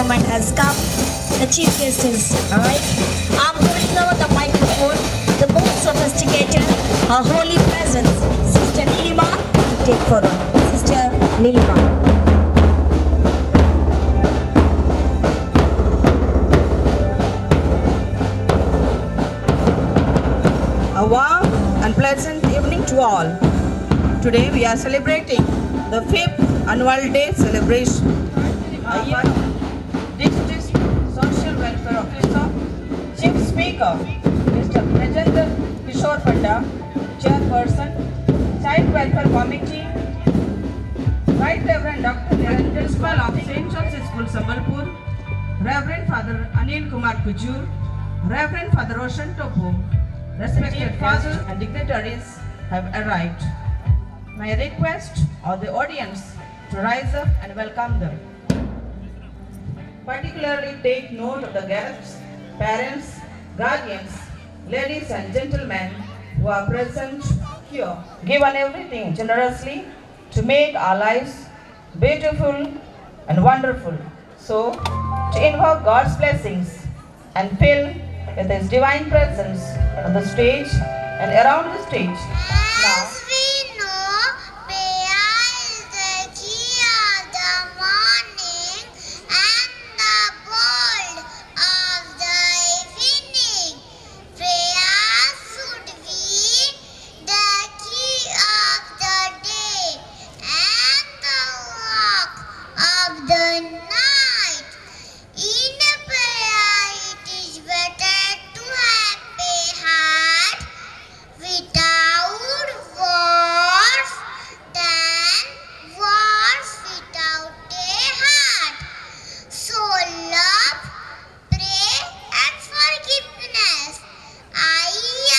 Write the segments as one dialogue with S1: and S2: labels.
S1: moment has come. The chief guest is arrived. I'm holding over the microphone, the most sophisticated, her holy presence, Sister Nilima, to take forward. Sister Nilima.
S2: A warm and pleasant evening to all. Today we are celebrating the 5th annual day celebration. A year District Social Welfare Officer, Chief Speaker, Mr. Rajendra Kishore Panda, Chairperson, Child Welfare Committee, Right Reverend Dr. Niranjan, Principal of St. Joseph's School, Sambalpur, Reverend Father Anil Kumar Kujur, Reverend Father Roshan Topo, respected fathers and dignitaries have arrived. My request of the audience to rise up and welcome them. Particularly take note of the guests, parents, guardians, ladies and gentlemen who are present here, given everything generously to make our lives beautiful and wonderful. So, to invoke God's blessings and fill with His divine presence on the stage and around the stage. Now,
S3: as we know, prayer is the key of the morning and the goal of the evening. Prayer should be the key of the day and the walk of the night. In prayer, it is better to have a heart without words than words without a heart. So love, pray and forgiveness. I,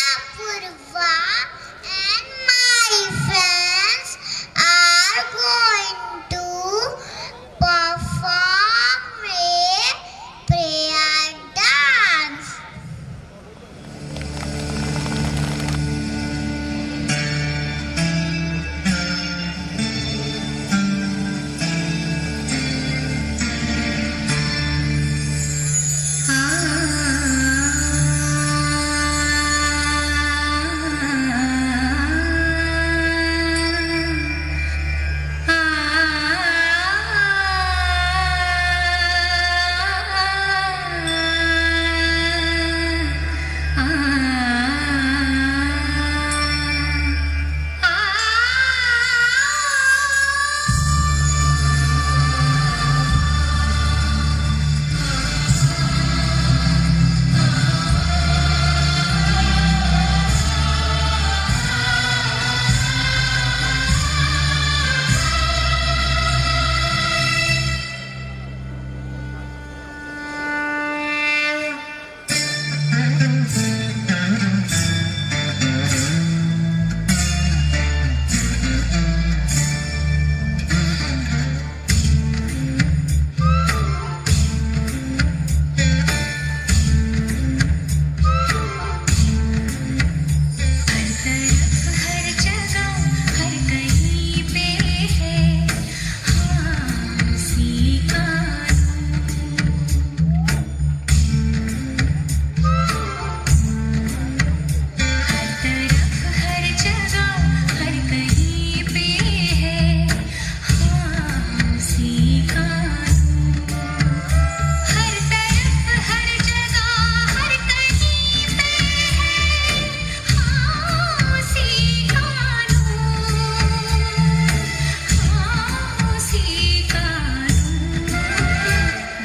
S3: Apurva, and my friends are going to perform a prayer dance.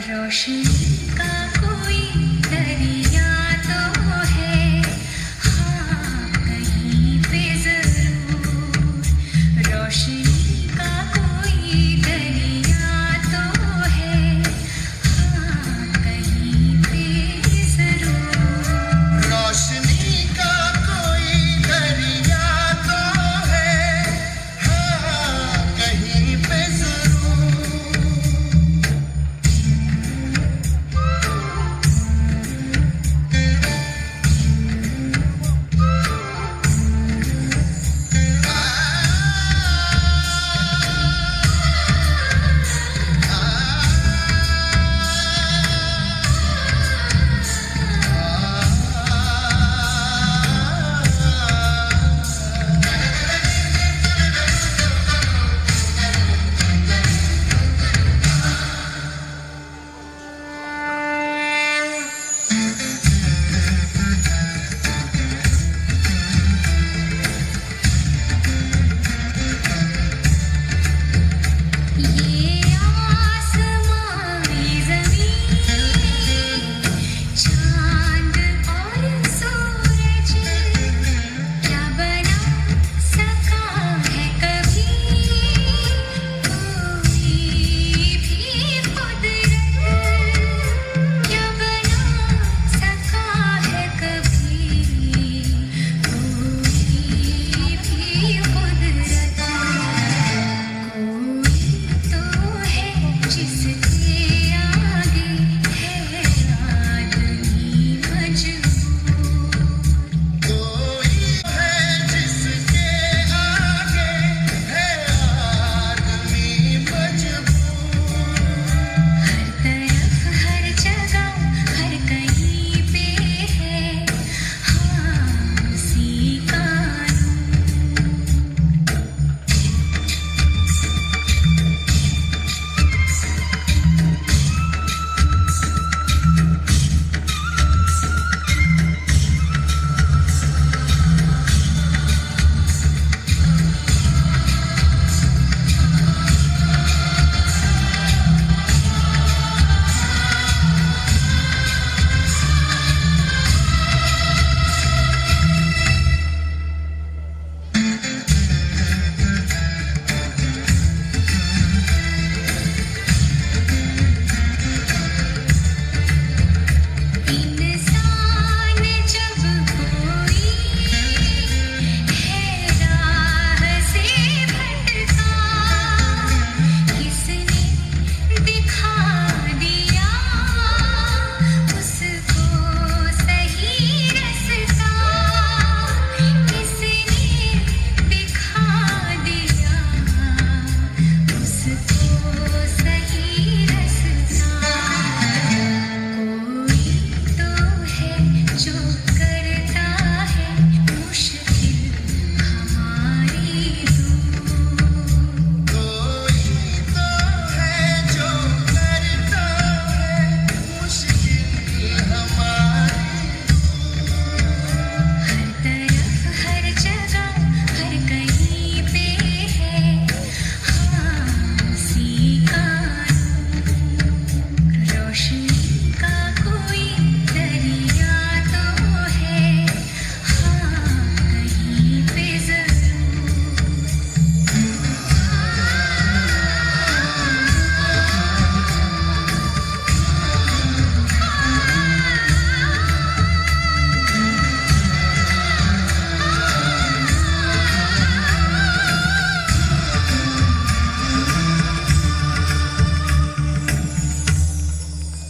S4: Roshni